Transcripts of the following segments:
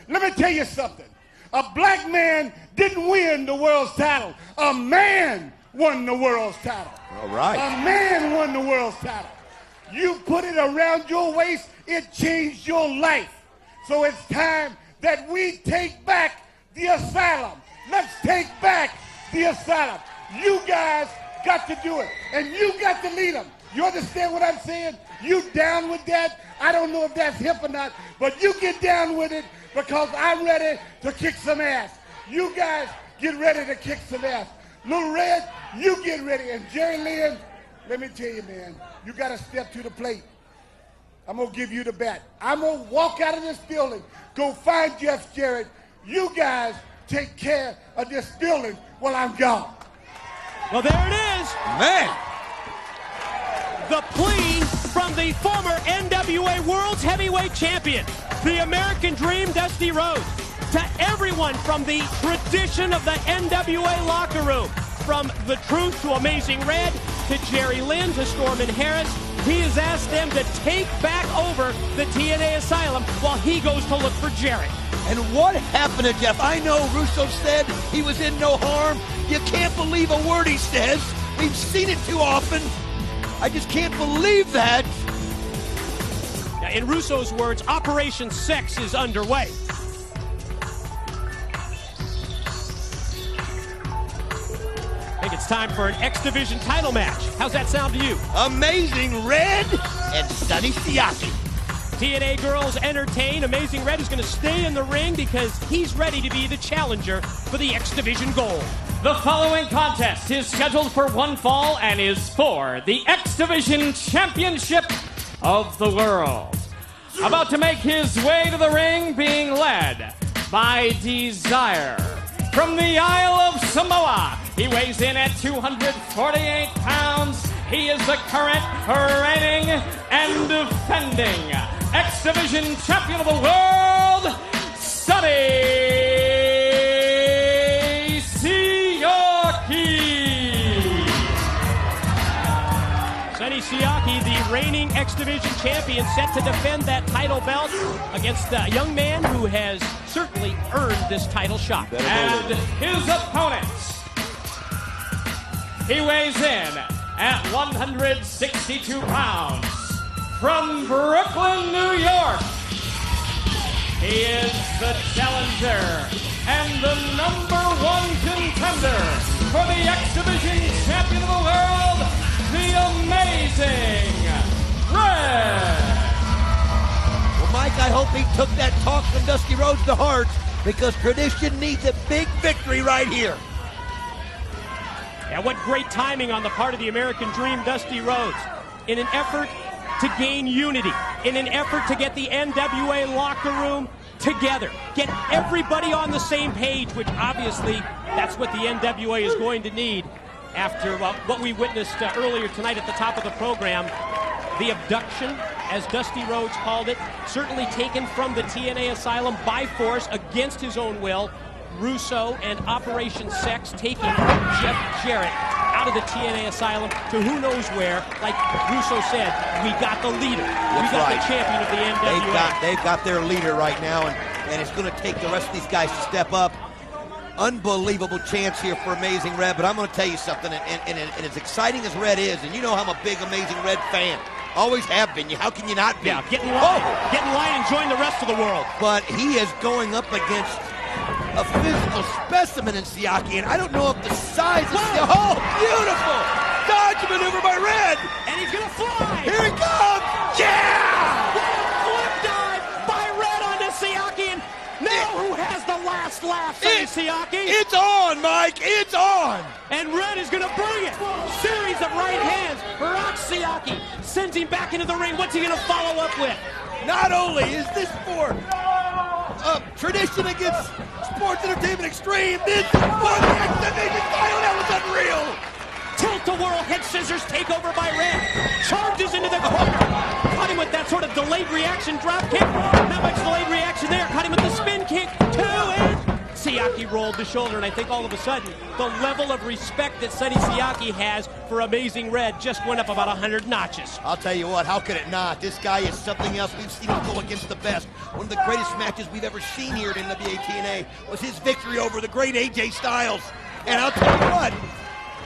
Let me tell you something. A black man didn't win the world's title. A man won the world's title. All right. A man won the world's title. You put it around your waist, it changed your life. So it's time that we take back the asylum. Let's take back the asylum. You guys got to do it, and you got to lead them. You understand what I'm saying? You down with that? I don't know if that's hip or not, but you get down with it because I'm ready to kick some ass. You guys get ready to kick some ass. Little Red, you get ready. And Jerry Lynn, let me tell you, man, you got to step to the plate. I'm going to give you the bat. I'm going to walk out of this building, go find Jeff Jarrett. You guys take care of this building while I'm gone. Well, there it is. Man. The plea from the former NWA World's Heavyweight Champion, the American Dream, Dusty Rhodes, to everyone from the tradition of the NWA locker room, from The Truth to Amazing Red, to Jerry Lynn, to Stormin Harris. He has asked them to take back over the TNA Asylum while he goes to look for Jarrett. And what happened to Jeff? I know Russo said he was in no harm. You can't believe a word he says. We've seen it too often. I just can't believe that. In Russo's words, Operation Sex is underway. I think it's time for an X Division title match. How's that sound to you? Amazing Red and Sonny Siaki. TNA girls entertain. Amazing Red is going to stay in the ring because he's ready to be the challenger for the X Division gold. The following contest is scheduled for one fall and is for the X Division Championship of the World. About to make his way to the ring, being led by Desire. From the Isle of Samoa, he weighs in at 248 pounds. He is the current reigning and defending X Division Champion of the World, Sonny Sonny Siaki, the reigning X Division champion, set to defend that title belt against a young man who has certainly earned this title shot. And his opponent, he weighs in at 162 pounds. From Brooklyn, New York, he is the challenger and the #1 contender for the X Division Champion of the World, the Amazing Red. Well, Mike, I hope he took that talk from Dusty Rhodes to heart because tradition needs a big victory right here. Yeah, what great timing on the part of the American Dream, Dusty Rhodes, in an effort to gain unity, in an effort to get the NWA locker room together, get everybody on the same page, which obviously that's what the NWA is going to need after what we witnessed earlier tonight at the top of the program. The abduction, as Dusty Rhodes called it, certainly taken from the TNA Asylum by force against his own will. Russo and Operation Sex taking Jeff Jarrett out of the TNA Asylum to who knows where. Like Russo said, we got the leader. That's we got right. the champion of the NWA. They've got their leader right now, and it's going to take the rest of these guys to step up. Unbelievable chance here for Amazing Red, but I'm going to tell you something, and as exciting as Red is, and you know I'm a big Amazing Red fan. Always have been. How can you not be? Yeah, get in line. Get in line and join the rest of the world. But he is going up against a physical specimen in Siaki, and I don't know if the size is... Oh, beautiful! Dodge maneuver by Red! And he's going to fly! Here he comes! Yeah! Flip dive by Red onto Siaki, and now who has the last laugh, Siaki? It's on, Mike! It's on! And Red is going to bring it! Series of right hands, rocks Siaki, sends him back into the ring. What's he going to follow up with? Not only is this for tradition against Sports Entertainment Extreme, this is for the X Division title. That was unreal! Tilt-a-whirl head scissors take over by Red. Charges into the corner. Caught him with that sort of delayed reaction drop kick. Not much delayed reaction there. Caught him with the spin kick. 2 and Siaki rolled the shoulder, and I think all of a sudden, the level of respect that Sonny Siaki has for Amazing Red just went up about 100 notches. I'll tell you what, how could it not? This guy is something else. We've seen him go against the best. One of the greatest matches we've ever seen here at NWA TNA was his victory over the great AJ Styles. And I'll tell you what,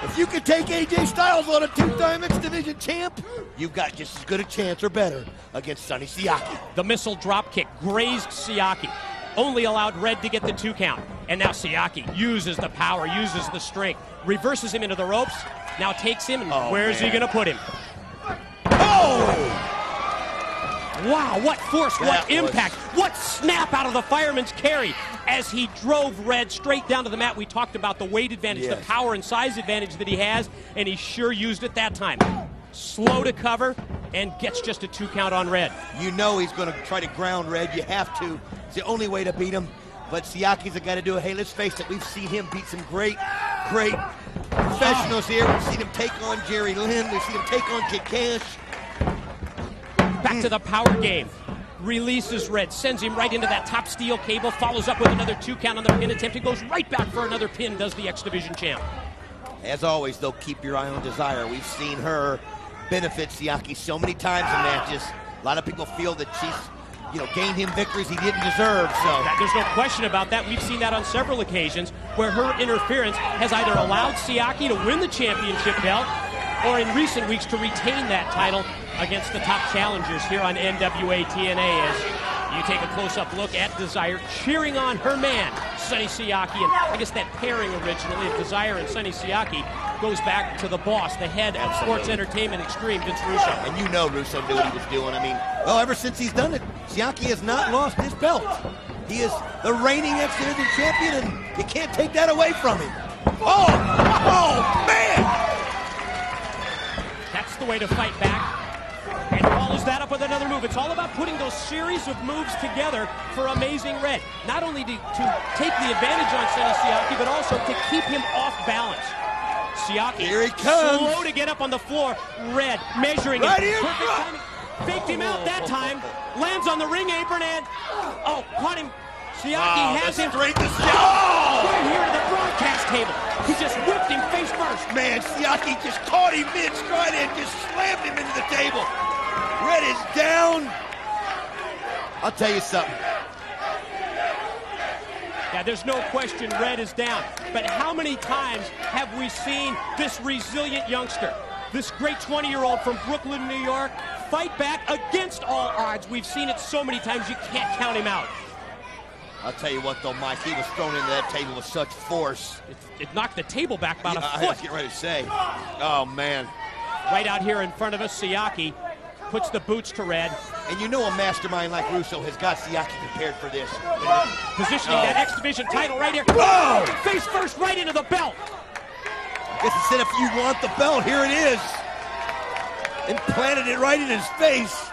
if you could take AJ Styles on a two-time X Division champ, you've got just as good a chance or better against Sonny Siaki. The missile drop kick grazed Siaki, only allowed Red to get the 2 count. And now Siaki uses the power, uses the strength, reverses him into the ropes, now takes him, and where's he gonna put him? Oh! Wow, what force, what impact, what snap out of the fireman's carry as he drove Red straight down to the mat. We talked about the weight advantage, the power and size advantage that he has, and he sure used it that time. Slow to cover and gets just a 2 count on Red. You know he's going to try to ground Red. You have to. It's the only way to beat him. But Siaki's got to do it. Hey, let's face it, we've seen him beat some great professionals here. We've seen him take on Jerry Lynn. We've seen him take on Kid Cash. Back to the power game. Releases Red, sends him right into that top steel cable, follows up with another 2 count on the pin attempt. He goes right back for another pin, does the X Division champ. As always, though, keep your eye on Desire. We've seen her benefit Siaki so many times in matches. A lot of people feel that she's, gained him victories he didn't deserve. So there's no question about that. We've seen that on several occasions where her interference has either allowed Siaki to win the championship belt or in recent weeks to retain that title against the top challengers here on NWA TNA, as you take a close-up look at Desire cheering on her man, Sonny Siaki. And I guess that pairing originally of Desire and Sonny Siaki goes back to the boss, the head of Sports Entertainment Extreme, Vince Russo. And you know Russo knew what he was doing. I mean, well, ever since he's done it, Siaki has not lost his belt. He is the reigning X Division champion, and you can't take that away from him. Oh, man! That's the way to fight back. And follows that up with another move. It's all about putting those series of moves together for Amazing Red. Not only to take the advantage on Sonny Siaki, but also to keep him off balance. Siaki, here he comes. Slow to get up on the floor. Red measuring right him. Here. Perfect timing. Faked him out that time. Lands on the ring apron and caught him. Siaki has him right here to the broadcast table. He just whipped him face first. Man, Siaki just caught him mid-stride and just slammed him into the table. Red is down. I'll tell you something. Yeah, there's no question Red is down. But how many times have we seen this resilient youngster, this great 20-year-old from Brooklyn, New York, fight back against all odds? We've seen it so many times you can't count him out. I'll tell you what, though, Mike, he was thrown into that table with such force. It knocked the table back about a foot. I was getting ready to say. Oh, man. Right out here in front of us, Siaki puts the boots to Red. And you know a mastermind like Russo has got Siaki prepared for this. Positioning that X Division title right here. Whoa! Face first right into the belt. I guess he said if you want the belt, here it is. And planted it right in his face.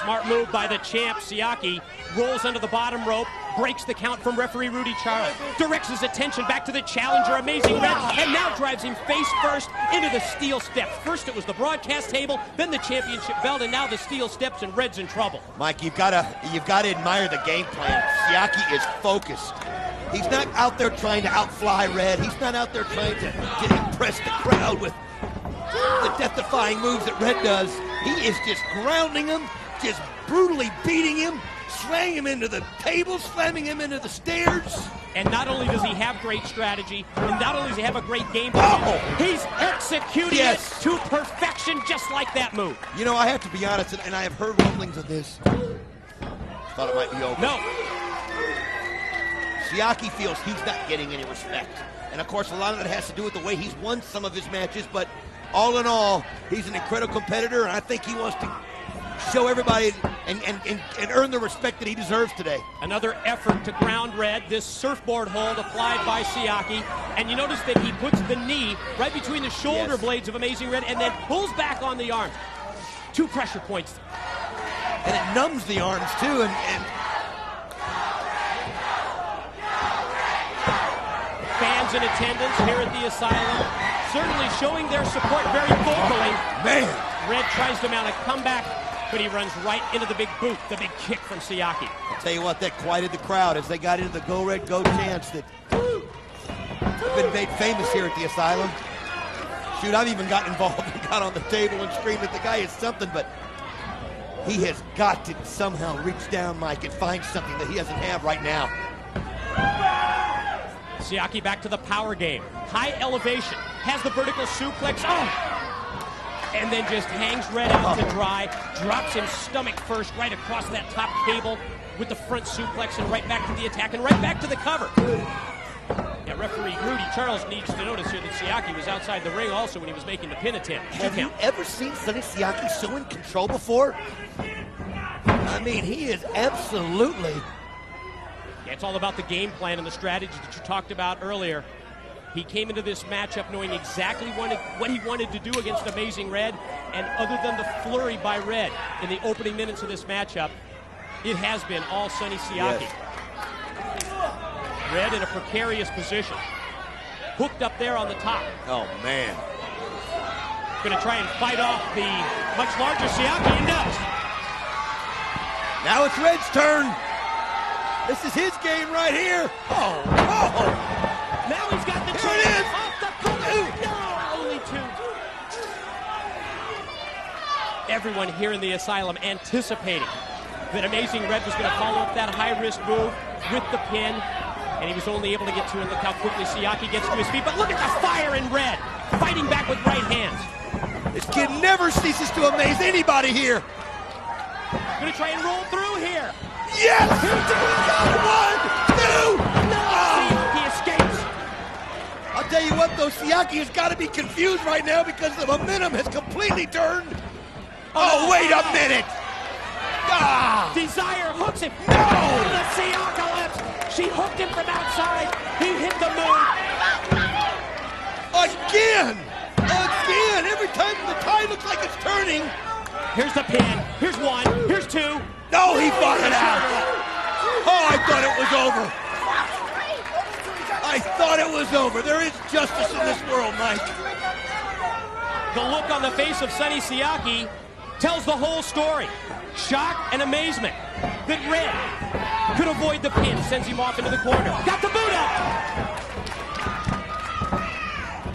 Smart move by the champ. Siaki rolls under the bottom rope, breaks the count from referee Rudy Charles, directs his attention back to the challenger, Amazing Red, and now drives him face first into the steel steps. First it was the broadcast table, then the championship belt, and now the steel steps, and Red's in trouble. Mike, you've got to admire the game plan. Siaki is focused. He's not out there trying to outfly Red. He's not out there trying to impress the crowd with the death-defying moves that Red does. He is just grounding him, just brutally beating him, slamming him into the table, slamming him into the stairs. And not only does he have great strategy, and not only does he have a great game plan, he's executing it to perfection, just like that move. You know, I have to be honest, and I have heard rumblings of this. Thought it might be over. No. Siaki feels he's not getting any respect. And of course, a lot of it has to do with the way he's won some of his matches, but all in all, he's an incredible competitor, and I think he wants to show everybody and earn the respect that he deserves today. Another effort to ground Red, this surfboard hold applied by Siaki, and you notice that he puts the knee right between the shoulder blades of Amazing Red and then pulls back on the arms. 2 pressure points. And it numbs the arms too, and fans in attendance here at the Asylum certainly showing their support very vocally. Man! Red tries to mount a comeback but he runs right into the big boot, the big kick from Siaki. I'll tell you what, that quieted the crowd as they got into the Go Red Go chants that have been made famous here at the Asylum. Shoot, I've even gotten involved and got on the table and screamed at the guy is something, but he has got to somehow reach down, Mike, and find something that he doesn't have right now. Siaki back to the power game. High elevation, has the vertical suplex, and then just hangs Red out to dry, drops him stomach first right across that top cable with the front suplex and right back to the attack and right back to the cover. Yeah, referee Rudy Charles needs to notice here that Siaki was outside the ring also when he was making the pin attempt. Have you ever seen Sonny Siaki so in control before? I mean, he is absolutely... Yeah, it's all about the game plan and the strategy that you talked about earlier. He came into this matchup knowing exactly what he wanted to do against Amazing Red, and other than the flurry by Red in the opening minutes of this matchup, it has been all Sonny Siaki. Yes. Red in a precarious position. Hooked up there on the top. Oh, man. Going to try and fight off the much larger Siaki, and does. Now it's Red's turn. This is his game right here. Oh, oh. Now he's got the Here it is. off the corner. No, only two. Everyone here in the Asylum anticipating that Amazing Red was going to follow up that high-risk move with the pin, and he was only able to get to it. Look how quickly Siaki gets to his feet, but look at the fire in Red, fighting back with right hands. This kid never ceases to amaze anybody here. Going to try and roll through here. Yes! One, two! No! Siaki escapes. I'll tell you what, though, Siaki has got to be confused right now because the momentum has completely turned. Oh, wait a minute! Ah! Desire hooks him. No! The Siaki. She hooked him from outside. He hit the move. Again! Again! Every time the tide looks like it's turning. Here's the pin. Here's one. Here's two. No, he fought it out. Oh, I thought it was over. I thought it was over. There is justice in this world, Mike. The look on the face of Sonny Siaki tells the whole story. Shock and amazement that Red could avoid the pin, sends him off into the corner. Got the boot up.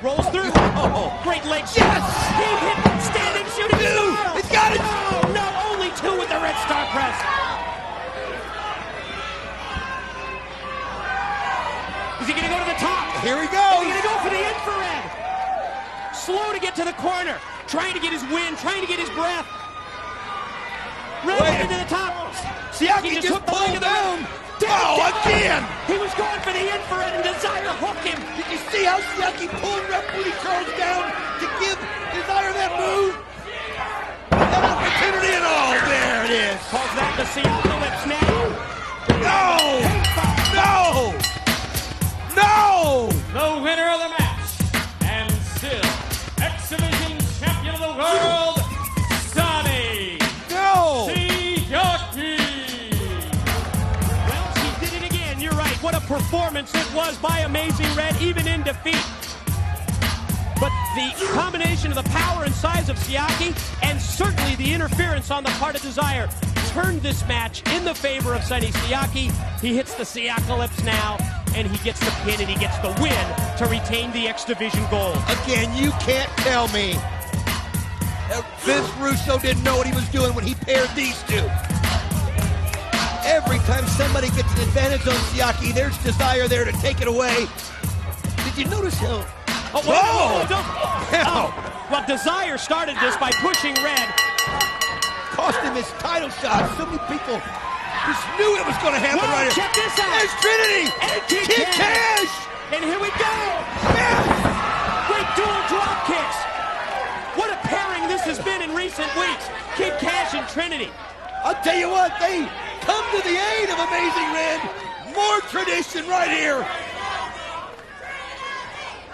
Rolls through. Oh, great leg. Yes! He hit standing shooting. Two! It's got it! No, only two with the Red Star press. Is he going to go to the top? Here we Is go. he going to go for the infrared? Slow to get to the corner. Trying to get his wind, trying to get his breath. Red Wait. into the top. Siaki just hooked the leg pulled of the down. Down, Oh, down. again! He was going for the infrared and Desire hooked him. Did you see how Siaki pulled Rudy Charles down to give Desire that move? That opportunity and all. There it is. Calls that the Siaki lips now. No! No! No! The winner of the match, and still X-Division Champion of the World, Sonny No! Siaki. Well, she did it again. You're right. What a performance it was by Amazing Red, even in defeat. But the combination of the power and size of Siaki, and certainly the interference on the part of Desire, turned this match in the favor of Sonny Siaki. He hits the Siaki now, and he gets the pin, and he gets the win to retain the X Division gold. Again, you can't tell me that Vince Russo didn't know what he was doing when he paired these two. Every time somebody gets an advantage on Siaki, there's Desire there to take it away. Did you notice how... Oh, well, Desire started this by pushing Red. Cost him his title shot. So many people just knew it was going to happen Whoa, right here. check this out. There's Trinity. And Kid Kid Cash. And here we go. Yes. Great dual drop kicks. What a pairing this has been in recent weeks. Kid Cash and Trinity. I'll tell you what, they come to the aid of Amazing Red. More tradition right here.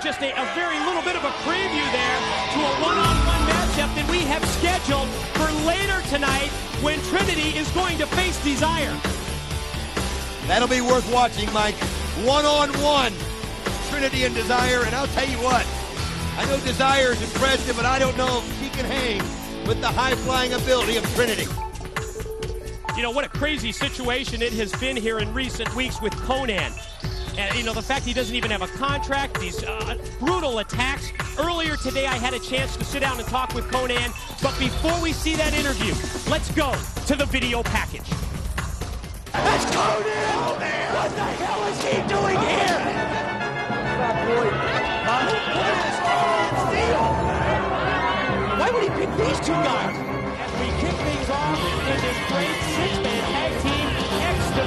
Just a very little bit of a preview there to a one-on-one matchup that we have scheduled for later tonight when Trinity is going to face Desire. That'll be worth watching, Mike. One-on-one, Trinity and Desire, and I'll tell you what, I know Desire is impressive, but I don't know if he can hang with the high-flying ability of Trinity. You know, what a crazy situation it has been here in recent weeks with Conan. And, you know, the fact he doesn't even have a contract, these brutal attacks. Earlier today, I had a chance to sit down and talk with Conan. But before we see that interview, let's go to the video package. That's Conan! What the hell is he doing here? Why would he pick these two guys? As we kick things off in this great six-man tag team